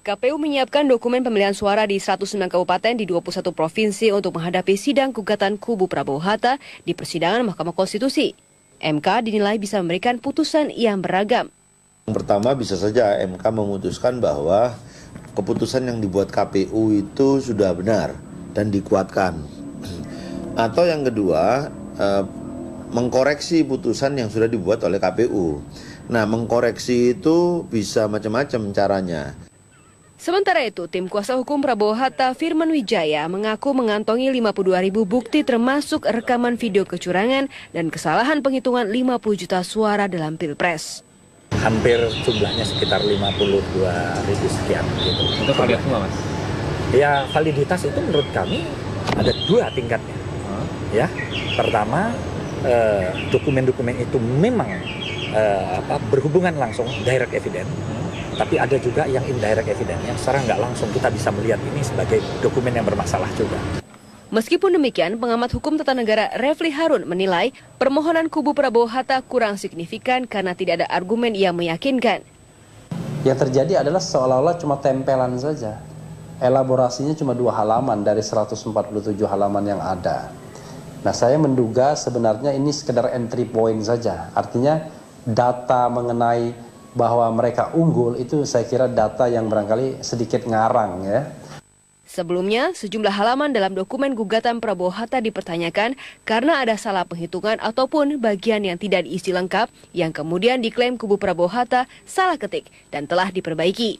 KPU menyiapkan dokumen pemilihan suara di 109 kabupaten di 21 provinsi untuk menghadapi sidang gugatan kubu Prabowo Hatta di persidangan Mahkamah Konstitusi. MK dinilai bisa memberikan putusan yang beragam. Yang pertama, bisa saja MK memutuskan bahwa keputusan yang dibuat KPU itu sudah benar dan dikuatkan. Atau yang kedua, mengkoreksi putusan yang sudah dibuat oleh KPU. Nah, mengkoreksi itu bisa macam-macam caranya. Sementara itu, tim kuasa hukum Prabowo Hatta Firman Wijaya mengaku mengantongi 52.000 bukti termasuk rekaman video kecurangan dan kesalahan penghitungan 50 juta suara dalam Pilpres. Hampir jumlahnya sekitar 52.000 sekian. Gitu. Itu valid semua, Mas? Ya, validitas itu menurut kami ada dua tingkatnya. Ya, pertama, dokumen-dokumen itu memang berhubungan langsung direct evidence. Tapi ada juga yang indirect evidence, yang secara nggak langsung kita bisa melihat ini sebagai dokumen yang bermasalah juga. Meskipun demikian, pengamat hukum tata negara Refli Harun menilai permohonan kubu Prabowo Hatta kurang signifikan karena tidak ada argumen yang meyakinkan. Yang terjadi adalah seolah-olah cuma tempelan saja. Elaborasinya cuma 2 halaman dari 147 halaman yang ada. Nah, saya menduga sebenarnya ini sekedar entry point saja. Artinya data mengenai bahwa mereka unggul itu saya kira data yang barangkali sedikit ngarang ya. Sebelumnya, sejumlah halaman dalam dokumen gugatan Prabowo Hatta dipertanyakan karena ada salah penghitungan ataupun bagian yang tidak diisi lengkap yang kemudian diklaim kubu Prabowo Hatta salah ketik dan telah diperbaiki.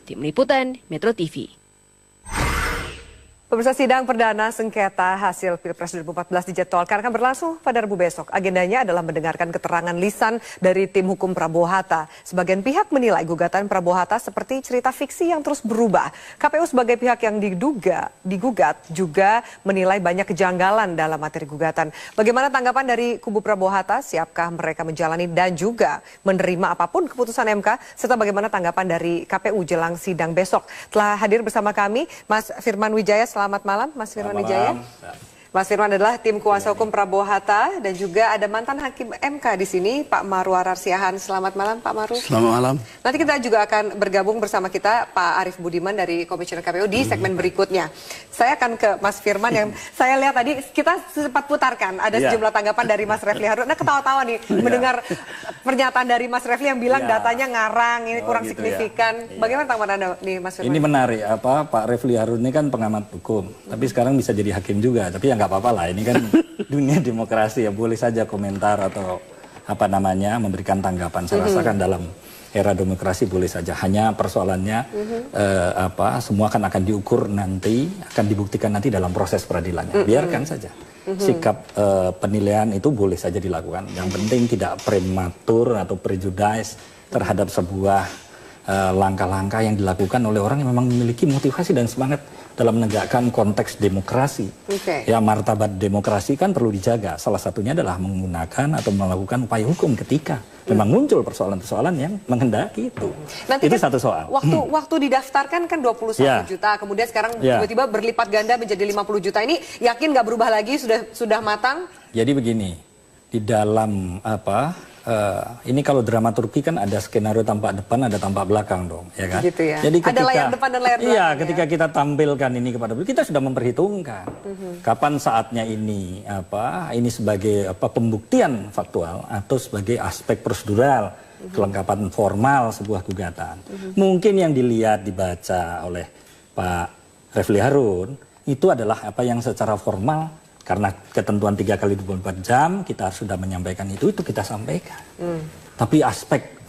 Tim Liputan Metro TV. Pemirsa, sidang perdana sengketa hasil Pilpres 2014 dijadwalkan akan berlangsung pada Rabu besok. Agendanya adalah mendengarkan keterangan lisan dari tim hukum Prabowo Hatta. Sebagian pihak menilai gugatan Prabowo Hatta seperti cerita fiksi yang terus berubah. KPU sebagai pihak yang digugat juga menilai banyak kejanggalan dalam materi gugatan. Bagaimana tanggapan dari kubu Prabowo Hatta? Siapkah mereka menjalani dan juga menerima apapun keputusan MK? Serta bagaimana tanggapan dari KPU jelang sidang besok? Telah hadir bersama kami Mas Firman Wijaya. Selamat malam, Mas Firman Wijaya. Mas Firman adalah tim kuasa hukum Prabowo Hatta dan juga ada mantan hakim MK di sini, Pak Maru Ararsiahan. Selamat malam, Pak Maru. Selamat malam. Nanti kita juga akan bergabung bersama kita, Pak Arief Budiman dari Komisioner KPU di segmen berikutnya. Saya akan ke Mas Firman yang saya lihat tadi kita sempat putarkan. Ada sejumlah tanggapan dari Mas Refli Harun. Nah, ketawa-tawa nih mendengar pernyataan dari Mas Refli yang bilang datanya ngarang, ini kurang gitu signifikan. Bagaimana tanggapan Anda nih, Mas Firman? Ini menarik, Pak Refli Harun ini kan pengamat hukum, tapi sekarang bisa jadi hakim juga, tapi ya nggak apa-apa lah, ini kan dunia demokrasi ya, boleh saja komentar atau memberikan tanggapan. Saya rasakan dalam era demokrasi boleh saja, hanya persoalannya semua akan diukur nanti, akan dibuktikan nanti dalam proses peradilannya. Biarkan saja. Sikap penilaian itu boleh saja dilakukan. Yang penting tidak prematur atau prejudice terhadap sebuah langkah-langkah yang dilakukan oleh orang yang memang memiliki motivasi dan semangat dalam menegakkan konteks demokrasi. Ya, martabat demokrasi kan perlu dijaga. Salah satunya adalah menggunakan atau melakukan upaya hukum ketika memang muncul persoalan-persoalan yang menghendaki itu. Nanti itu kan satu soal. Waktu didaftarkan kan 21 juta, kemudian sekarang tiba-tiba berlipat ganda menjadi 50 juta. Ini yakin nggak berubah lagi, sudah matang? Jadi begini, di dalam ini kalau dramaturgi kan ada skenario tampak depan, ada tampak belakang dong, ya kan? Gitu ya. Jadi ketika, ada layar depan dan layar belakang. Iya, ketika kita tampilkan ini kepada publik, kita sudah memperhitungkan kapan saatnya ini sebagai pembuktian faktual atau sebagai aspek prosedural, kelengkapan formal sebuah gugatan. Mungkin yang dilihat dibaca oleh Pak Refli Harun itu adalah apa yang secara formal. Karena ketentuan 3 kali 24 jam kita sudah menyampaikan itu kita sampaikan. Tapi aspek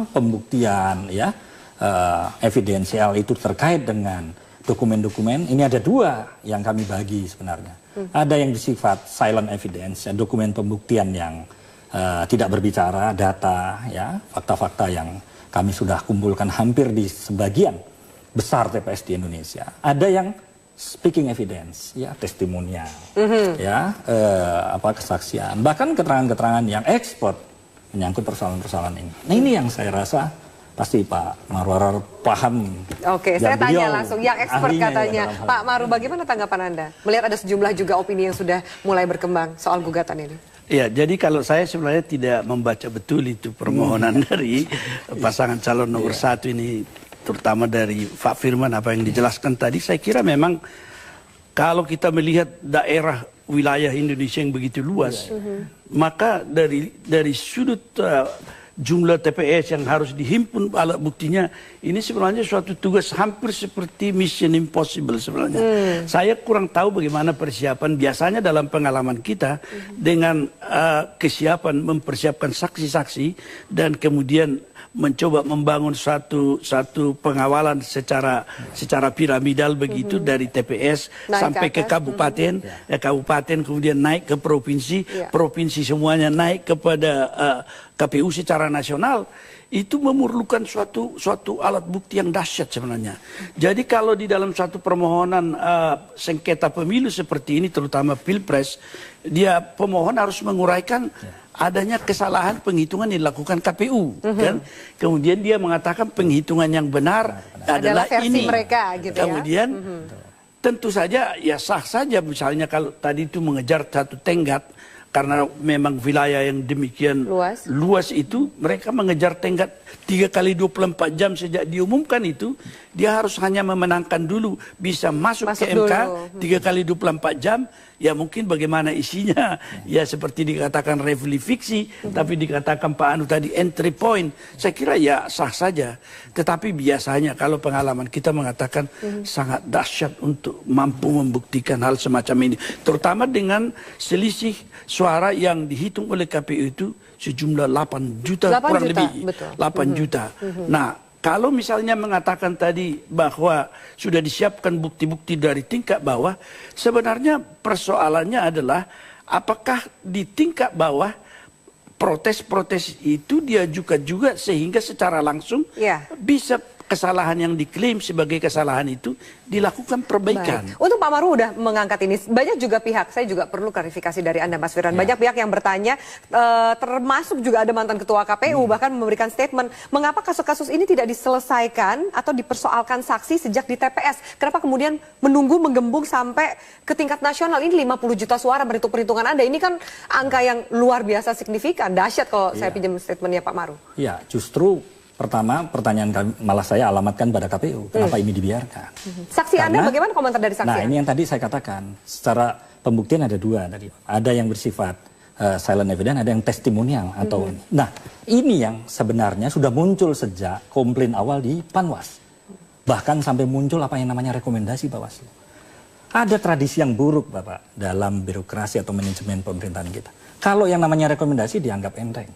pembuktian evidensial itu terkait dengan dokumen-dokumen, ini ada 2 yang kami bagi sebenarnya. Ada yang bersifat silent evidence, dokumen pembuktian yang tidak berbicara, data, fakta-fakta yang kami sudah kumpulkan hampir di sebagian besar TPS di Indonesia. Ada yang speaking evidence, testimonial, kesaksian, bahkan keterangan-keterangan yang ekspor menyangkut persoalan-persoalan ini. Nah, ini yang saya rasa pasti Pak Marwarar paham. Oke, saya tanya langsung, yang expert katanya. Pak Maru, bagaimana tanggapan Anda? Melihat ada sejumlah juga opini yang sudah mulai berkembang soal gugatan ini. Ya, jadi kalau saya sebenarnya tidak membaca betul itu permohonan dari pasangan calon nomor 1 ini. terutama dari Pak Firman apa yang dijelaskan tadi, saya kira memang kalau kita melihat daerah wilayah Indonesia yang begitu luas, maka dari sudut jumlah TPS yang harus dihimpun alat buktinya, ini sebenarnya suatu tugas hampir seperti mission impossible sebenarnya. Saya kurang tahu bagaimana persiapan biasanya dalam pengalaman kita dengan kesiapan mempersiapkan saksi-saksi dan kemudian mencoba membangun satu pengawalan secara piramidal begitu dari TPS sampai ke kabupaten, kabupaten kemudian naik ke provinsi, provinsi semuanya naik kepada KPU secara nasional. Itu memerlukan suatu alat bukti yang dahsyat sebenarnya. Jadi kalau di dalam satu permohonan sengketa pemilu seperti ini, terutama Pilpres, dia pemohon harus menguraikan adanya kesalahan penghitungan yang dilakukan KPU, kan? Kemudian dia mengatakan penghitungan yang benar adalah versi ini. mereka, gitu kemudian tentu saja ya sah saja misalnya kalau tadi itu mengejar satu tenggat. Karena memang wilayah yang demikian luas itu, mereka mengejar tenggat 3 kali 24 jam sejak diumumkan itu, dia harus hanya memenangkan dulu, bisa masuk ke MK 3 kali 24 jam, ya mungkin bagaimana isinya, ya seperti dikatakan review fiksi, tapi dikatakan Pak Anu tadi entry point, saya kira ya sah saja. Tetapi biasanya kalau pengalaman kita mengatakan sangat dahsyat untuk mampu membuktikan hal semacam ini, terutama dengan selisih suara yang dihitung oleh KPU itu sejumlah 8 juta kurang lebih. Betul. 8 juta. Nah, kalau misalnya mengatakan tadi bahwa sudah disiapkan bukti-bukti dari tingkat bawah, sebenarnya persoalannya adalah apakah di tingkat bawah protes-protes itu diajukan juga sehingga secara langsung bisa kesalahan yang diklaim sebagai kesalahan itu dilakukan perbaikan. Baik. Untuk Pak Maru udah mengangkat ini, banyak juga pihak, saya juga perlu klarifikasi dari Anda Mas Firman, banyak pihak yang bertanya, termasuk juga ada mantan ketua KPU, bahkan memberikan statement, mengapa kasus-kasus ini tidak diselesaikan atau dipersoalkan saksi sejak di TPS? Kenapa kemudian menunggu menggembung sampai ke tingkat nasional? Ini 50 juta suara perhitungan Anda, ini kan angka yang luar biasa signifikan, dahsyat kalau saya pinjam statementnya Pak Maru. Ya, justru pertama, pertanyaan kami, malah saya alamatkan pada KPU. Kenapa ini dibiarkan? Saksi Anda, bagaimana komentar dari saksi? Nah, ini yang tadi saya katakan. Secara pembuktian ada dua tadi. Ada yang bersifat silent evidence, ada yang testimonial. Nah, ini yang sebenarnya sudah muncul sejak komplain awal di Panwas. Bahkan sampai muncul apa yang namanya rekomendasi Bawaslu. Ada tradisi yang buruk, Bapak, dalam birokrasi atau manajemen pemerintahan kita. Kalau yang namanya rekomendasi dianggap enteng.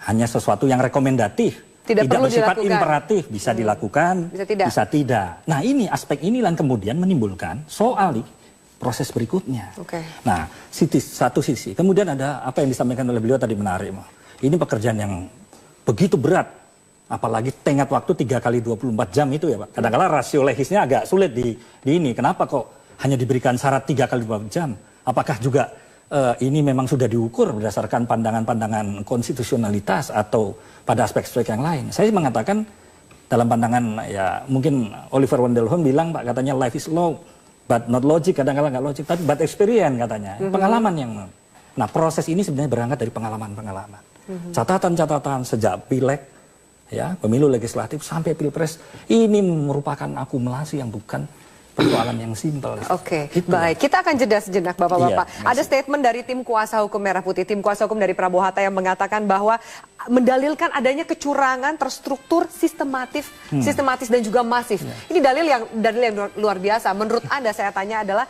Hanya sesuatu yang rekomendatif. Tidak bersifat imperatif, bisa dilakukan, bisa tidak. Nah, ini aspek inilah yang kemudian menimbulkan soal proses berikutnya. Nah, satu sisi. Kemudian ada apa yang disampaikan oleh beliau tadi menarik. Ini pekerjaan yang begitu berat. Apalagi tenggat waktu 3 kali 24 jam itu ya Pak. Kadang-kadang rasio legisnya agak sulit di ini. Kenapa kok hanya diberikan syarat 3 kali 24 jam? Apakah juga ini memang sudah diukur berdasarkan pandangan-pandangan konstitusionalitas atau pada aspek-aspek yang lain. Saya mengatakan dalam pandangan ya mungkin Oliver Wendell Holmes bilang Pak katanya life is law but not logic, kadang-kadang nggak logik tapi but experience katanya. Pengalaman yang nah proses ini sebenarnya berangkat dari pengalaman-pengalaman. Catatan-catatan sejak pileg ya pemilu legislatif sampai pilpres ini merupakan akumulasi yang bukan persoalan yang simpel. Baik. Kita akan jeda sejenak Bapak-Bapak. Ada statement dari tim kuasa hukum Merah Putih, tim kuasa hukum dari Prabowo Hatta yang mengatakan bahwa mendalilkan adanya kecurangan terstruktur, sistematis dan juga masif. Ini dalil yang luar biasa. Menurut Anda, saya tanya adalah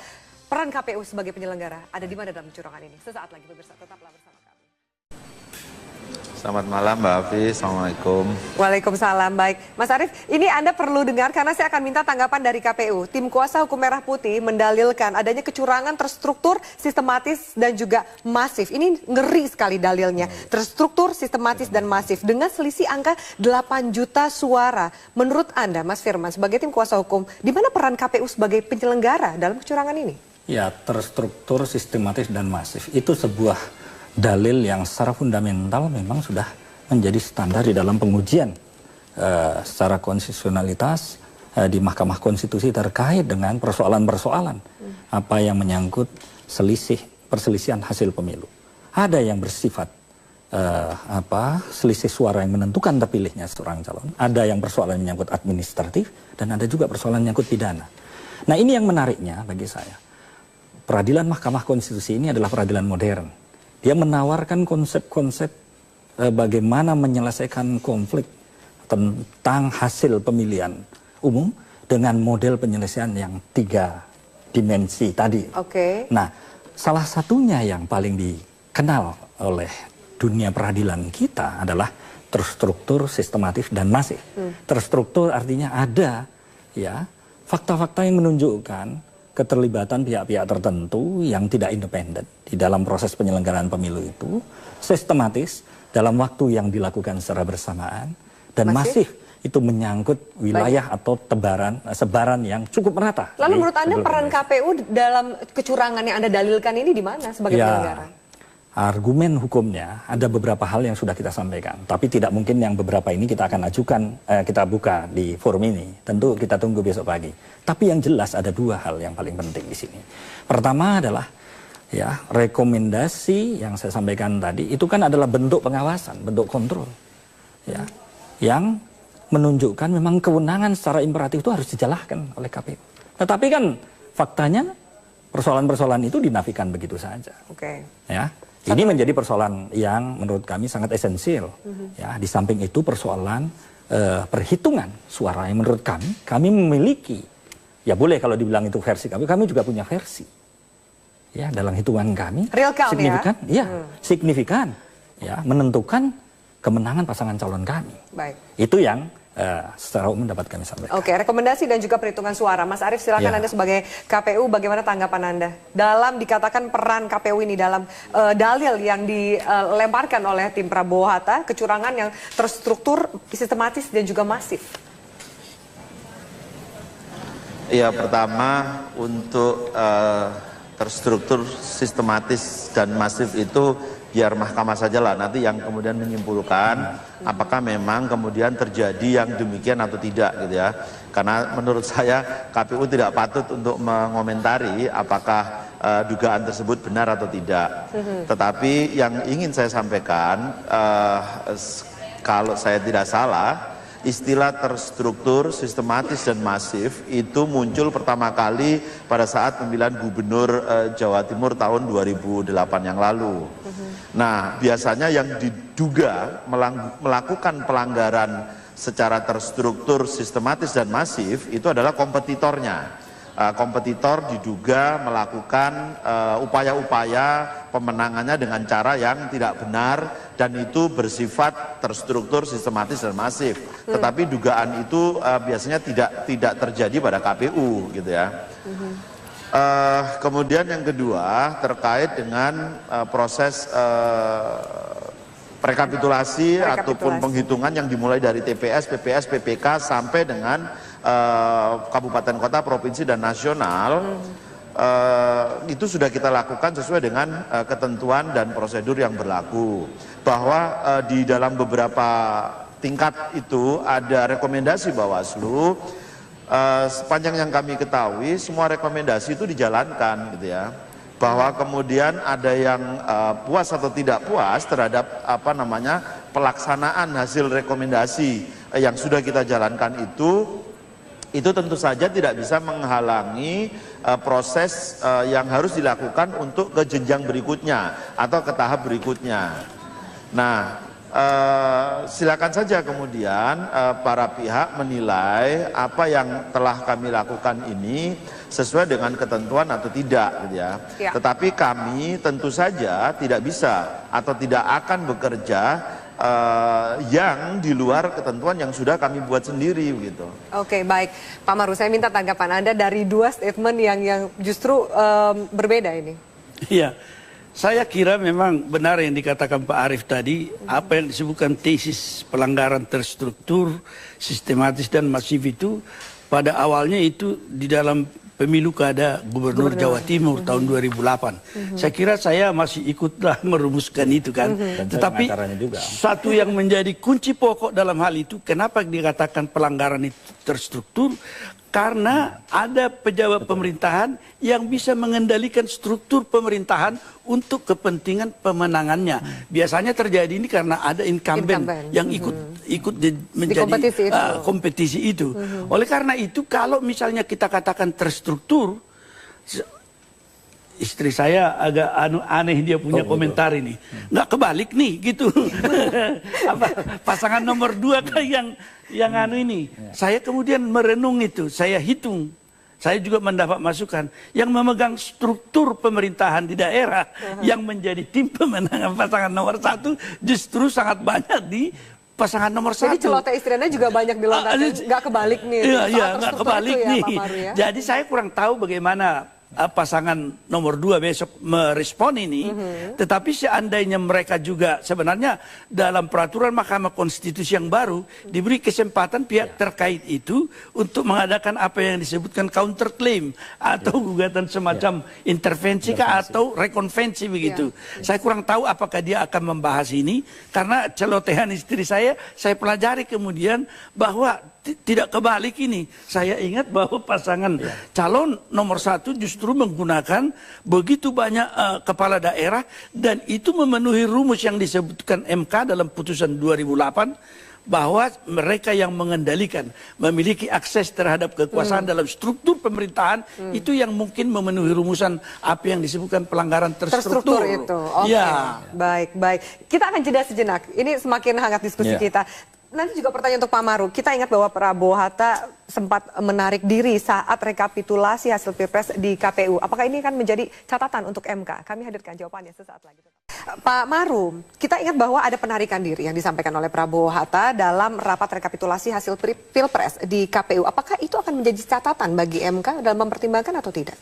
peran KPU sebagai penyelenggara ada di mana dalam kecurangan ini? Sesaat lagi pemirsa, tetaplah bersama kami. Selamat malam Mbak Afi, Assalamualaikum. Waalaikumsalam, baik. Mas Arief, ini Anda perlu dengar karena saya akan minta tanggapan dari KPU. Tim kuasa hukum Merah Putih mendalilkan adanya kecurangan terstruktur, sistematis, dan juga masif. Ini ngeri sekali dalilnya. Terstruktur, sistematis, dan masif. Dengan selisih angka 8 juta suara. Menurut Anda, Mas Firman, sebagai tim kuasa hukum, di mana peran KPU sebagai penyelenggara dalam kecurangan ini? Ya, terstruktur, sistematis, dan masif. Itu sebuah dalil yang secara fundamental memang sudah menjadi standar di dalam pengujian secara konstitusionalitas di Mahkamah Konstitusi terkait dengan persoalan-persoalan apa yang menyangkut perselisihan hasil pemilu. Ada yang bersifat selisih suara yang menentukan terpilihnya seorang calon. Ada yang persoalan menyangkut administratif dan ada juga persoalan menyangkut pidana. Nah, ini yang menariknya bagi saya. Peradilan Mahkamah Konstitusi ini adalah peradilan modern. Dia menawarkan konsep-konsep bagaimana menyelesaikan konflik tentang hasil pemilihan umum dengan model penyelesaian yang 3 dimensi tadi. Nah, salah satunya yang paling dikenal oleh dunia peradilan kita adalah terstruktur, sistematis, dan masif. Terstruktur artinya ada ya fakta-fakta yang menunjukkan keterlibatan pihak-pihak tertentu yang tidak independen di dalam proses penyelenggaraan pemilu itu. Sistematis dalam waktu yang dilakukan secara bersamaan, dan masif itu menyangkut wilayah atau sebaran yang cukup merata. Lalu menurut Anda peran KPU dalam kecurangan yang Anda dalilkan ini di mana sebagai penyelenggara? Argumen hukumnya ada beberapa hal yang sudah kita sampaikan, tapi tidak mungkin yang beberapa ini kita akan ajukan, kita buka di forum ini. Tentu kita tunggu besok pagi. Tapi yang jelas ada 2 hal yang paling penting di sini. Pertama adalah ya rekomendasi yang saya sampaikan tadi itu kan adalah bentuk pengawasan, bentuk kontrol, ya, yang menunjukkan memang kewenangan secara imperatif itu harus dijalankan oleh KPU. Tetapi kan faktanya persoalan-persoalan itu dinafikan begitu saja. Ya. Ini menjadi persoalan yang menurut kami sangat esensial. Ya, di samping itu persoalan perhitungan suara yang menurut kami memiliki, ya boleh kalau dibilang itu versi kami juga punya versi. Ya, dalam hitungan kami signifikan, signifikan, ya menentukan kemenangan pasangan calon kami. Itu yang secara umum dapat kami sampaikan. Rekomendasi dan juga perhitungan suara. Mas Arief, silakan Anda sebagai KPU, bagaimana tanggapan Anda dalam dikatakan peran KPU ini dalam dalil yang dilemparkan oleh tim Prabowo Hatta, kecurangan yang terstruktur, sistematis dan juga masif? Ya, pertama untuk terstruktur, sistematis dan masif itu biar mahkamah sajalah nanti yang kemudian menyimpulkan apakah memang kemudian terjadi yang demikian atau tidak gitu ya. Karena menurut saya KPU tidak patut untuk mengomentari apakah dugaan tersebut benar atau tidak. Tetapi yang ingin saya sampaikan, kalau saya tidak salah, istilah terstruktur, sistematis dan masif itu muncul pertama kali pada saat pemilihan gubernur Jawa Timur tahun 2008 yang lalu. Nah, biasanya yang diduga melakukan pelanggaran secara terstruktur, sistematis dan masif itu adalah kompetitornya. Kompetitor diduga melakukan upaya-upaya pemenangannya dengan cara yang tidak benar dan itu bersifat terstruktur, sistematis dan masif. Tetapi dugaan itu biasanya tidak terjadi pada KPU gitu ya. Kemudian yang kedua terkait dengan proses rekapitulasi ataupun penghitungan yang dimulai dari TPS, PPS, PPK sampai dengan kabupaten kota, provinsi dan nasional, itu sudah kita lakukan sesuai dengan ketentuan dan prosedur yang berlaku. Bahwa di dalam beberapa tingkat itu ada rekomendasi Bawaslu. Sepanjang yang kami ketahui semua rekomendasi itu dijalankan gitu ya. Bahwa kemudian ada yang puas atau tidak puas terhadap pelaksanaan hasil rekomendasi yang sudah kita jalankan itu tentu saja tidak bisa menghalangi proses yang harus dilakukan untuk ke jenjang berikutnya atau ke tahap berikutnya. Nah, silakan saja kemudian para pihak menilai apa yang telah kami lakukan ini sesuai dengan ketentuan atau tidak gitu ya. Tetapi kami tentu saja tidak bisa atau tidak akan bekerja yang di luar ketentuan yang sudah kami buat sendiri begitu. Oke, baik. Pak Maruf, saya minta tanggapan Anda dari 2 statement yang justru berbeda ini. Iya. Saya kira memang benar yang dikatakan Pak Arief tadi, apa yang disebutkan tesis pelanggaran terstruktur, sistematis dan masif itu pada awalnya itu di dalam pemilu kada Gubernur Jawa Timur tahun 2008. Saya kira saya masih ikutlah merumuskan itu kan. Tetapi satu yang menjadi kunci pokok dalam hal itu, kenapa dikatakan pelanggaran itu terstruktur? Karena ada pejabat pemerintahan yang bisa mengendalikan struktur pemerintahan untuk kepentingan pemenangannya. Biasanya terjadi ini karena ada incumbent yang ikut menjadi kompetisi itu. Oleh karena itu, kalau misalnya kita katakan terstruktur, istri saya agak aneh dia punya komentar ini. Nggak kebalik nih gitu. Pasangan nomor 2 kan yang ini. Saya kemudian merenung itu, saya hitung. Saya juga mendapat masukan yang memegang struktur pemerintahan di daerah yang menjadi tim pemenangan pasangan nomor 1 justru sangat banyak di pasangan nomor 1. Jadi celoteh istri Anda juga banyak dilontarkan, nggak kebalik nih. Iya, nggak kebalik nih. Pak Maru, ya? Jadi saya kurang tahu bagaimana pasangan nomor 2 besok merespon ini. Tetapi seandainya mereka juga sebenarnya dalam peraturan Mahkamah Konstitusi yang baru diberi kesempatan pihak terkait itu untuk mengadakan apa yang disebutkan counterclaim atau gugatan semacam intervensi atau rekonvensi begitu. Saya kurang tahu apakah dia akan membahas ini karena celotehan istri saya pelajari kemudian bahwa tidak kebalik ini. Saya ingat bahwa pasangan calon nomor 1 justru menggunakan begitu banyak kepala daerah dan itu memenuhi rumus yang disebutkan MK dalam putusan 2008 bahwa mereka yang mengendalikan, memiliki akses terhadap kekuasaan dalam struktur pemerintahan itu yang mungkin memenuhi rumusan apa yang disebutkan pelanggaran terstruktur. Itu. Baik. Kita akan jeda sejenak. Ini semakin hangat diskusi kita. Nanti juga pertanyaan untuk Pak Maru. Kita ingat bahwa Prabowo Hatta sempat menarik diri saat rekapitulasi hasil Pilpres di KPU. Apakah ini akan menjadi catatan untuk MK? Kami hadirkan jawabannya sesaat lagi. Pak Maru, kita ingat bahwa ada penarikan diri yang disampaikan oleh Prabowo Hatta dalam rapat rekapitulasi hasil Pilpres di KPU. Apakah itu akan menjadi catatan bagi MK dalam mempertimbangkan atau tidak?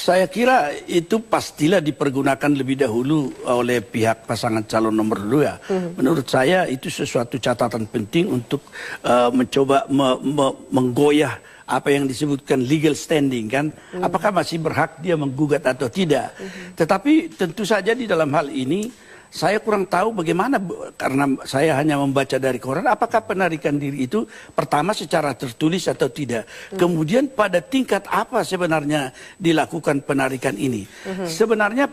Saya kira itu pastilah dipergunakan lebih dahulu oleh pihak pasangan calon nomor 2. Menurut saya itu sesuatu catatan penting untuk mencoba menggoyah apa yang disebutkan legal standing kan. Apakah masih berhak dia menggugat atau tidak. Tetapi tentu saja di dalam hal ini saya kurang tahu bagaimana karena saya hanya membaca dari koran apakah penarikan diri itu pertama secara tertulis atau tidak. Kemudian pada tingkat apa sebenarnya dilakukan penarikan ini. Sebenarnya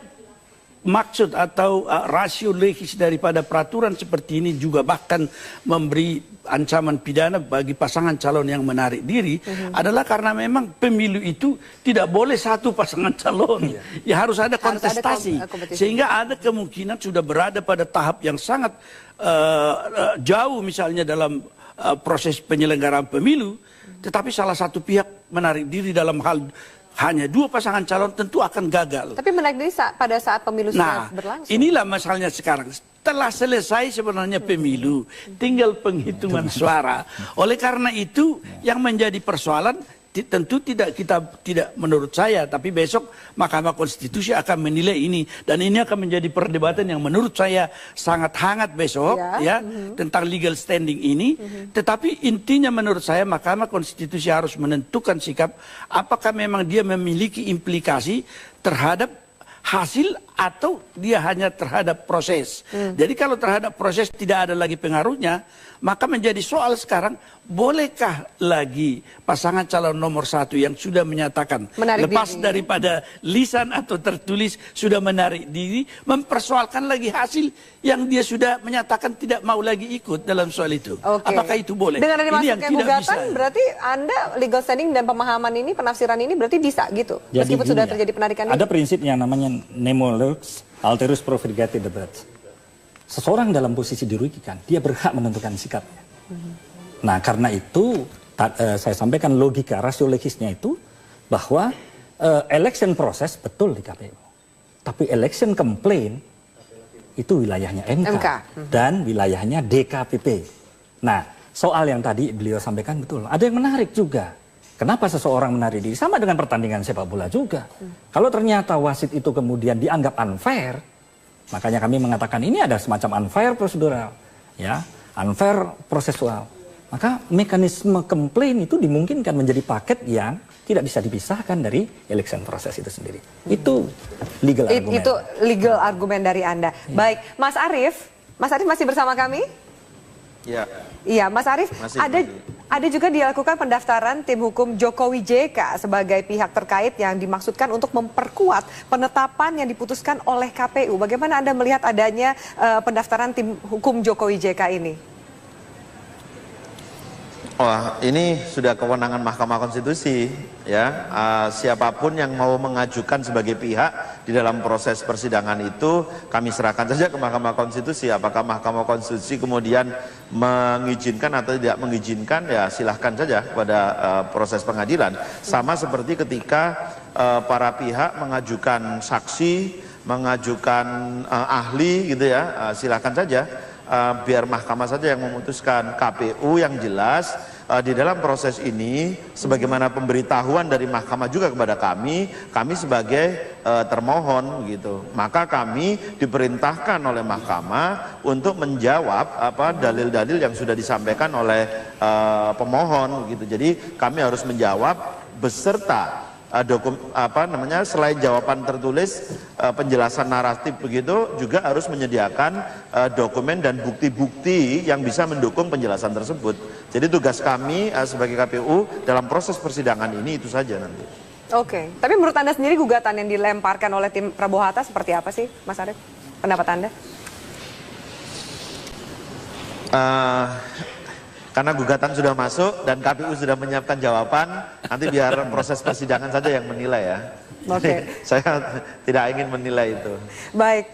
maksud atau rasio legis daripada peraturan seperti ini juga bahkan memberi ancaman pidana bagi pasangan calon yang menarik diri adalah karena memang pemilu itu tidak boleh satu pasangan calon. Ya harus ada kontestasi. Sehingga ada kemungkinan sudah berada pada tahap yang sangat jauh misalnya dalam proses penyelenggaraan pemilu. Tetapi salah satu pihak menarik diri dalam hal hanya 2 pasangan calon tentu akan gagal. Tapi menarik diri pada saat pemilu sudah berlangsung. Inilah masalahnya sekarang. Telah selesai sebenarnya pemilu, tinggal penghitungan suara. Oleh karena itu yang menjadi persoalan tentu tidak menurut saya, tapi besok Mahkamah Konstitusi akan menilai ini dan ini akan menjadi perdebatan yang menurut saya sangat hangat besok tentang legal standing ini. Tetapi intinya menurut saya Mahkamah Konstitusi harus menentukan sikap apakah memang dia memiliki implikasi terhadap hasil atau dia hanya terhadap proses. Jadi kalau terhadap proses tidak ada lagi pengaruhnya, maka menjadi soal sekarang, bolehkah lagi pasangan calon nomor 1 yang sudah menyatakan lepas daripada lisan atau tertulis sudah menarik diri, mempersoalkan lagi hasil yang dia sudah menyatakan tidak mau lagi ikut dalam soal itu. Apakah itu boleh? Dengan ada masuknya gugatan, berarti Anda legal standing dan pemahaman ini, penafsiran ini berarti bisa gitu? Jadi meskipun sudah terjadi penarikan ada prinsip yang namanya nemo lux alterus profligate debat. Seseorang dalam posisi dirugikan, dia berhak menentukan sikapnya. Nah, karena itu saya sampaikan logika rasio legisnya itu bahwa election proses betul di KPU. Tapi election complaint itu wilayahnya MK. Dan wilayahnya DKPP. Nah, soal yang tadi beliau sampaikan betul. Ada yang menarik juga. Kenapa seseorang menarik diri? Sama dengan pertandingan sepak bola juga. Kalau ternyata wasit itu kemudian dianggap unfair, makanya kami mengatakan ini ada semacam unfair prosedural, ya, unfair prosesual. Maka mekanisme komplain itu dimungkinkan menjadi paket yang tidak bisa dipisahkan dari election proses itu sendiri. Itu legal argument. Itu legal argument dari Anda. Baik, Mas Arief masih bersama kami? Ya. Iya, Mas Arief, Ada juga dilakukan pendaftaran tim hukum Jokowi JK sebagai pihak terkait yang dimaksudkan untuk memperkuat penetapan yang diputuskan oleh KPU. Bagaimana Anda melihat adanya pendaftaran tim hukum Jokowi JK ini? Wah, ini sudah kewenangan Mahkamah Konstitusi, ya. Siapapun yang mau mengajukan sebagai pihak di dalam proses persidangan itu, kami serahkan saja ke Mahkamah Konstitusi. Apakah Mahkamah Konstitusi kemudian mengizinkan atau tidak mengizinkan, ya silahkan saja pada proses pengadilan. Sama seperti ketika para pihak mengajukan saksi, mengajukan ahli, gitu ya, silahkan saja. Biar mahkamah saja yang memutuskan. KPU yang jelas di dalam proses ini sebagaimana pemberitahuan dari mahkamah juga kepada kami sebagai termohon gitu. Maka kami diperintahkan oleh mahkamah untuk menjawab dalil-dalil yang sudah disampaikan oleh pemohon gitu. Jadi kami harus menjawab beserta selain jawaban tertulis, penjelasan naratif begitu, juga harus menyediakan dokumen dan bukti-bukti yang bisa mendukung penjelasan tersebut. Jadi tugas kami sebagai KPU dalam proses persidangan ini itu saja nanti. Oke, tapi menurut Anda sendiri gugatan yang dilemparkan oleh tim Prabowo Hatta seperti apa sih, Mas Arief? Pendapat Anda? Karena gugatan sudah masuk dan KPU sudah menyiapkan jawaban, nanti biar proses persidangan saja yang menilai ya. Oke. Saya tidak ingin menilai itu. Baik.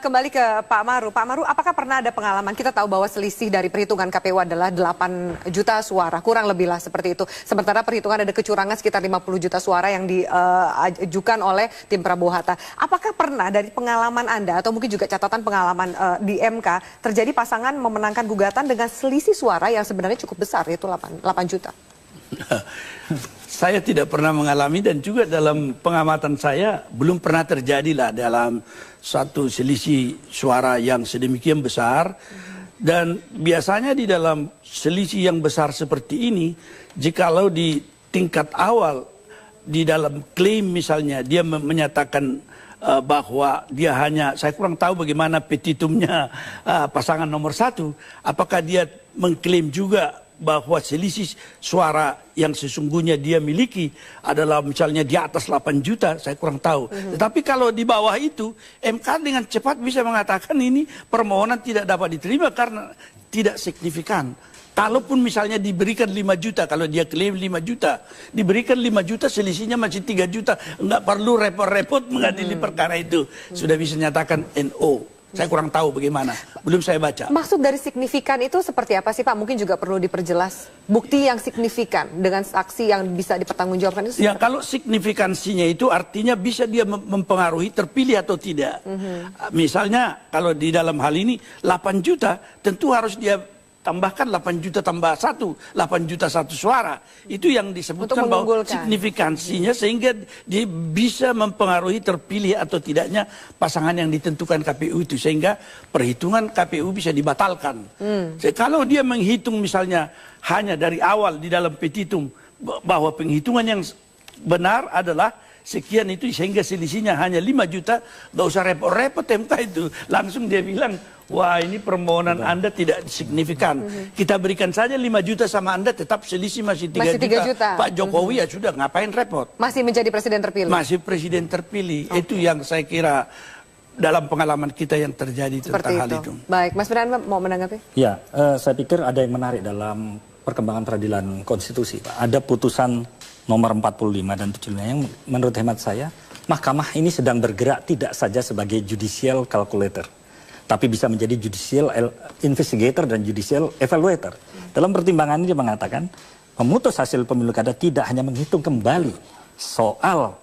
Kembali ke Pak Maru. Pak Maru, apakah pernah ada pengalaman, kita tahu bahwa selisih dari perhitungan KPU adalah 8 juta suara, kurang lebih lah seperti itu. Sementara perhitungan ada kecurangan sekitar 50 juta suara yang diajukan oleh tim Prabowo Hatta. Apakah pernah dari pengalaman Anda, atau mungkin juga catatan pengalaman di MK, terjadi pasangan memenangkan gugatan dengan selisih suara yang sebenarnya cukup besar, yaitu 8 juta? Saya tidak pernah mengalami, dan juga dalam pengamatan saya belum pernah terjadi lah dalam satu selisih suara yang sedemikian besar. Dan biasanya di dalam selisih yang besar seperti ini, jikalau di tingkat awal di dalam klaim misalnya dia menyatakan bahwa dia hanya, saya kurang tahu bagaimana petitumnya pasangan nomor 1, apakah dia mengklaim juga bahwa selisih suara yang sesungguhnya dia miliki adalah misalnya di atas 8 juta, saya kurang tahu. Tetapi kalau di bawah itu, MK dengan cepat bisa mengatakan ini permohonan tidak dapat diterima karena tidak signifikan. Kalaupun misalnya diberikan 5 juta, kalau dia klaim 5 juta, diberikan 5 juta selisihnya masih 3 juta, nggak perlu repot-repot mengadili perkara itu. Sudah bisa nyatakan NO. Saya kurang tahu bagaimana, belum saya baca. Maksud dari signifikan itu seperti apa sih Pak? Mungkin juga perlu diperjelas. Bukti yang signifikan dengan saksi yang bisa dipertanggungjawabkan itu. Ya, kalau signifikansinya itu artinya bisa dia mempengaruhi terpilih atau tidak. Misalnya kalau di dalam hal ini 8 juta, tentu harus dia tambahkan 8 juta tambah 8 juta 1 suara. Itu yang disebutkan bahwa signifikansinya sehingga dia bisa mempengaruhi terpilih atau tidaknya pasangan yang ditentukan KPU itu. Sehingga perhitungan KPU bisa dibatalkan. Kalau dia menghitung misalnya hanya dari awal di dalam petitum bahwa penghitungan yang benar adalah sekian itu, sehingga selisihnya hanya 5 juta, gak usah repot-repot MK itu. Langsung dia bilang, wah ini permohonan Anda tidak signifikan. Kita berikan saja 5 juta sama Anda, tetap selisih masih 3 juta. Pak Jokowi ya sudah, ngapain repot. Masih menjadi presiden terpilih. Masih presiden terpilih. Itu yang saya kira dalam pengalaman kita yang terjadi tentang hal itu. Baik, Mas Firman mau menanggapi? Ya, saya pikir ada yang menarik dalam perkembangan peradilan konstitusi. Ada putusan nomor 45 dan 75 yang menurut hemat saya, mahkamah ini sedang bergerak tidak saja sebagai judicial calculator, tapi bisa menjadi judicial investigator dan judicial evaluator. Dalam pertimbangan ini dia mengatakan, memutus hasil pemilu kada tidak hanya menghitung kembali soal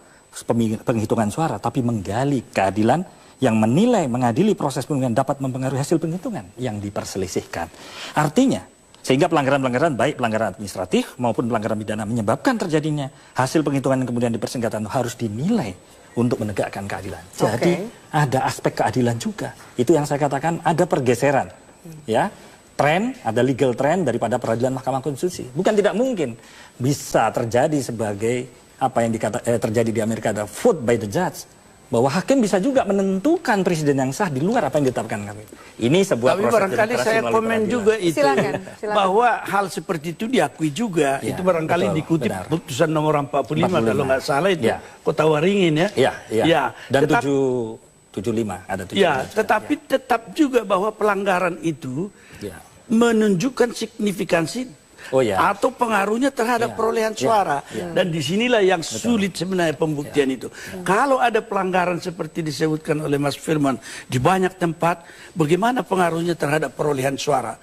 penghitungan suara, tapi menggali keadilan yang menilai, mengadili proses pemilihan dapat mempengaruhi hasil penghitungan yang diperselisihkan. Artinya, sehingga pelanggaran-pelanggaran baik pelanggaran administratif maupun pelanggaran pidana menyebabkan terjadinya hasil penghitungan yang kemudian dipersengketa harus dinilai untuk menegakkan keadilan. Jadi ada aspek keadilan juga. Itu yang saya katakan ada pergeseran. Ya, tren, ada legal trend daripada peradilan Mahkamah Konstitusi. Bukan tidak mungkin bisa terjadi sebagai apa yang terjadi di Amerika, ada vote by the judge. bahwa hakim bisa juga menentukan presiden yang sah di luar apa yang ditetapkan KPU. Ini sebuah Tapi proses barangkali demokrasi saya melalui komen peradilan. juga itu Silakan. bahwa hal seperti itu diakui juga. Ya, itu barangkali betul, dikutip benar. putusan nomor 45 kalau nggak salah itu Ya. Kota Waringin ya. Iya, iya. Ya, Dan tetap- 75 ada 75. Ya, tetapi tetap juga bahwa pelanggaran itu Ya. menunjukkan signifikansi Oh ya. atau pengaruhnya terhadap Ya. perolehan Ya. suara. Ya. Dan disinilah yang sulit sebenarnya pembuktian itu. Kalau ada pelanggaran seperti disebutkan oleh Mas Firman di banyak tempat, bagaimana pengaruhnya terhadap perolehan suara?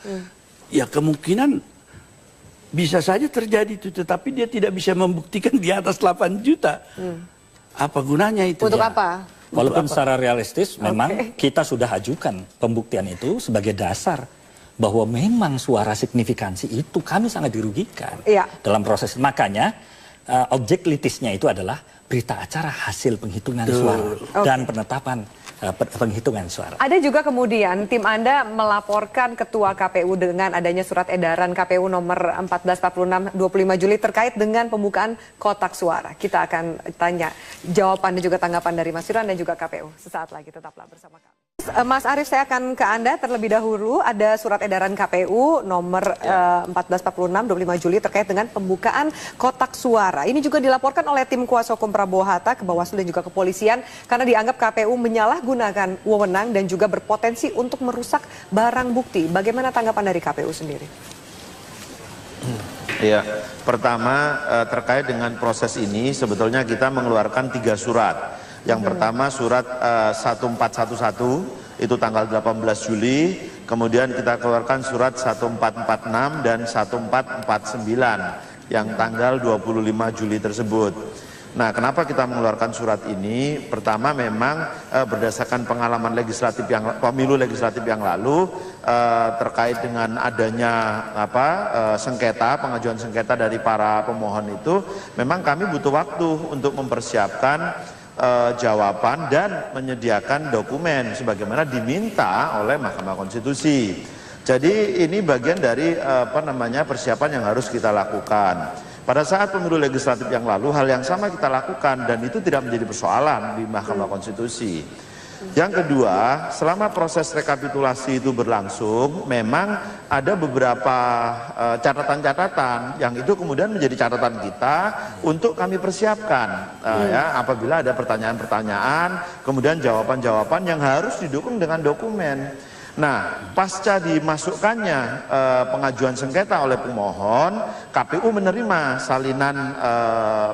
Ya kemungkinan bisa saja terjadi itu, tetapi dia tidak bisa membuktikan di atas 8 juta. Apa gunanya itu? Untuk Ya. apa? Walaupun secara realistis memang kita sudah ajukan pembuktian itu sebagai dasar bahwa memang suara signifikansi itu kami sangat dirugikan Iya. dalam proses. Makanya objek litisnya itu adalah berita acara hasil penghitungan suara dan penetapan penghitungan suara. Ada juga kemudian tim Anda melaporkan Ketua KPU dengan adanya surat edaran KPU nomor 1446 25 Juli terkait dengan pembukaan kotak suara. Kita akan tanya jawaban dan juga tanggapan dari Mas Firman dan juga KPU. Sesaat lagi tetaplah bersama kami. Mas Arief, saya akan ke Anda terlebih dahulu. Ada surat edaran KPU nomor 1446 25 Juli terkait dengan pembukaan kotak suara. Ini juga dilaporkan oleh tim kuasa hukum Prabowo Hatta ke Bawaslu dan juga kepolisian karena dianggap KPU menyalahgunakan wewenang dan juga berpotensi untuk merusak barang bukti. Bagaimana tanggapan dari KPU sendiri? Ya, pertama terkait dengan proses ini sebetulnya kita mengeluarkan 3 surat. Yang pertama surat 1411 itu tanggal 18 Juli, kemudian kita keluarkan surat 1446 dan 1449 yang tanggal 25 Juli tersebut. Nah, kenapa kita mengeluarkan surat ini? Pertama memang berdasarkan pengalaman legislatif pemilu legislatif yang lalu terkait dengan adanya pengajuan sengketa dari para pemohon itu, memang kami butuh waktu untuk mempersiapkan jawaban dan menyediakan dokumen sebagaimana diminta oleh Mahkamah Konstitusi. Jadi ini bagian dari persiapan yang harus kita lakukan. Pada saat pemilu legislatif yang lalu hal yang sama kita lakukan dan itu tidak menjadi persoalan di Mahkamah Konstitusi. Yang kedua, selama proses rekapitulasi itu berlangsung, memang ada beberapa catatan-catatan yang itu kemudian menjadi catatan kita untuk kami persiapkan. Ya, apabila ada pertanyaan-pertanyaan, kemudian jawaban-jawaban yang harus didukung dengan dokumen. Nah, pasca dimasukkannya pengajuan sengketa oleh pemohon, KPU menerima salinan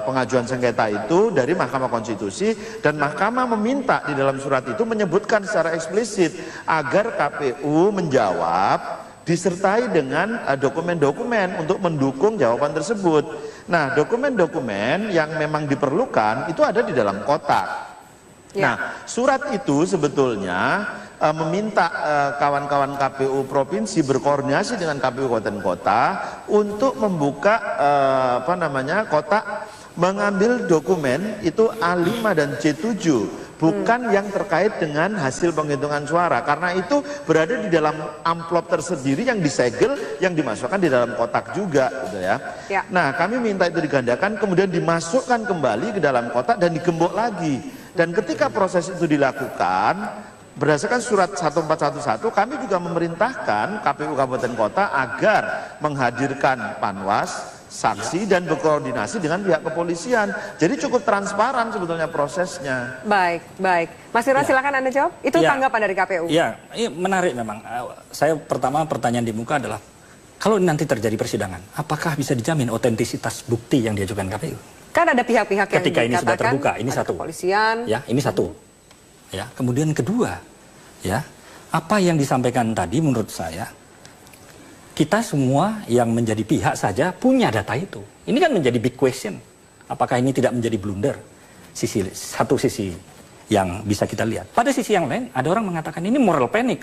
pengajuan sengketa itu dari Mahkamah Konstitusi dan Mahkamah meminta di dalam surat itu menyebutkan secara eksplisit agar KPU menjawab disertai dengan dokumen-dokumen untuk mendukung jawaban tersebut. Nah, dokumen-dokumen yang memang diperlukan itu ada di dalam kotak. Nah, surat itu sebetulnya meminta kawan-kawan KPU provinsi berkoordinasi dengan KPU kabupaten kota untuk membuka kotak mengambil dokumen itu A5 dan C7 bukan yang terkait dengan hasil penghitungan suara karena itu berada di dalam amplop tersendiri yang disegel yang dimasukkan di dalam kotak juga gitu ya. Nah, kami minta itu digandakan kemudian dimasukkan kembali ke dalam kotak dan digembok lagi. Dan ketika proses itu dilakukan berdasarkan surat 1411 kami juga memerintahkan KPU Kabupaten Kota agar menghadirkan panwas, saksi dan berkoordinasi dengan pihak kepolisian. Jadi cukup transparan sebetulnya prosesnya. Baik. Mas Firman, silakan Anda jawab. Itu tanggapan dari KPU. Ya, menarik memang. Saya pertama pertanyaan di muka adalah kalau nanti terjadi persidangan, apakah bisa dijamin otentisitas bukti yang diajukan KPU? Kan ada pihak-pihak yang ketika ini sudah dikatakan, terbuka, ini ada satu. Kepolisian. Ya, ini satu. Ya, kemudian kedua, ya, apa yang disampaikan tadi menurut saya, kita semua yang menjadi pihak saja punya data itu. Ini kan menjadi big question. Apakah ini tidak menjadi blunder? Satu sisi yang bisa kita lihat. Pada sisi yang lain, ada orang mengatakan ini moral panic.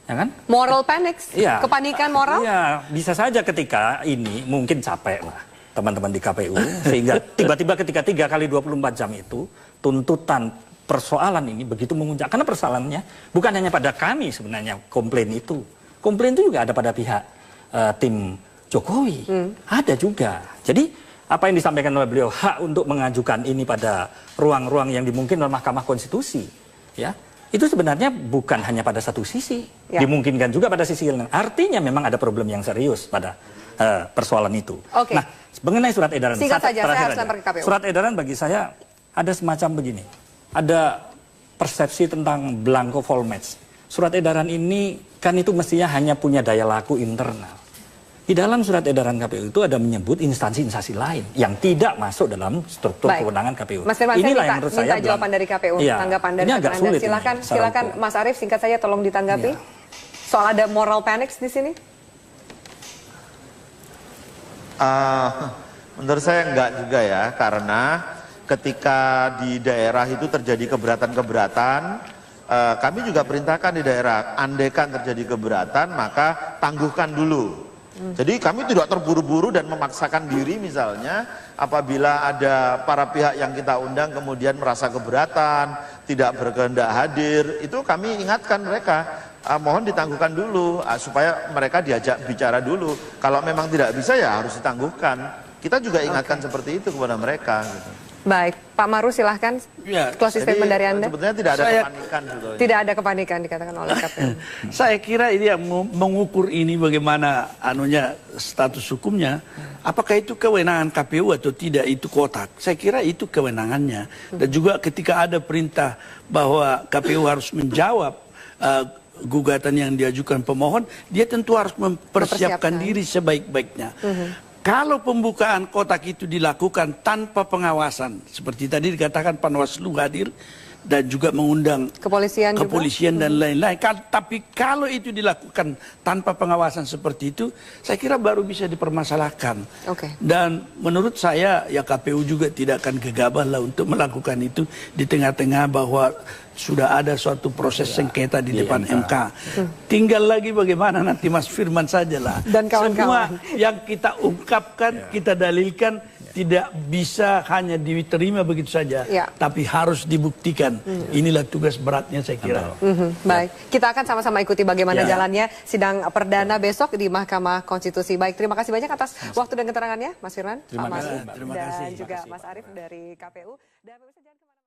Ya kan? Moral panic? Ya. Kepanikan moral? Ya, bisa saja ketika ini mungkin capek lah teman-teman di KPU. Sehingga tiba-tiba ketika 3 kali 24 jam itu, tuntutan persoalan ini begitu menguncak. Karena persoalannya bukan hanya pada kami sebenarnya komplain itu. Komplain itu juga ada pada pihak tim Jokowi. Ada juga. Jadi apa yang disampaikan oleh beliau, hak untuk mengajukan ini pada ruang-ruang yang dimungkinkan oleh Mahkamah Konstitusi, ya, itu sebenarnya bukan hanya pada satu sisi, dimungkinkan juga pada sisi lain. Artinya memang ada problem yang serius pada persoalan itu. Nah, mengenai surat edaran, singkat saja, saya harus lempar ke KPU. Surat edaran bagi saya ada semacam begini, ada persepsi tentang blanko volmatch. Surat edaran ini kan itu mestinya hanya punya daya laku internal. Di dalam surat edaran KPU itu ada menyebut instansi-instansi lain yang tidak masuk dalam struktur kewenangan KPU. Mas Firman, inilah saya yang menurut minta saya jawaban dari KPU, tanggapan dari Anda. Silakan Mas Arief, singkat saja tolong ditanggapi. Soal ada moral panic di sini. Menurut saya enggak juga ya, karena ketika di daerah itu terjadi keberatan-keberatan, kami juga perintahkan di daerah, andaikan terjadi keberatan maka tangguhkan dulu. Jadi kami tidak terburu-buru dan memaksakan diri, misalnya apabila ada para pihak yang kita undang kemudian merasa keberatan, tidak berkehendak hadir, itu kami ingatkan mereka, mohon ditangguhkan dulu supaya mereka diajak bicara dulu. Kalau memang tidak bisa ya harus ditangguhkan. Kita juga ingatkan seperti itu kepada mereka. Gitu. Baik, Pak Maru silahkan. Closing statement dari Anda. Sebetulnya tidak ada kepanikan. Tidak ada kepanikan dikatakan oleh KPU. Saya kira ini yang mengukur ini bagaimana status hukumnya. Apakah itu kewenangan KPU atau tidak, itu kotak. Saya kira itu kewenangannya. Dan juga ketika ada perintah bahwa KPU harus menjawab gugatan yang diajukan pemohon, dia tentu harus mempersiapkan diri sebaik-baiknya. Kalau pembukaan kotak itu dilakukan tanpa pengawasan, seperti tadi dikatakan Panwaslu hadir dan juga mengundang kepolisian dan lain-lain. Tapi kalau itu dilakukan tanpa pengawasan seperti itu, saya kira baru bisa dipermasalahkan. Dan menurut saya ya KPU juga tidak akan gegabah lah untuk melakukan itu di tengah-tengah bahwa sudah ada suatu proses sengketa di depan MK. Tinggal lagi bagaimana nanti Mas Firman sajalah. Dan kawan-kawan. Semua yang kita ungkapkan, kita dalilkan tidak bisa hanya diterima begitu saja, tapi harus dibuktikan. Inilah tugas beratnya saya kira. Baik, kita akan sama-sama ikuti bagaimana jalannya sidang perdana besok di Mahkamah Konstitusi. Baik, terima kasih banyak atas waktu dan keterangannya, Mas Firman, Pak Mas, dan juga Mas Arief dari KPU. Dan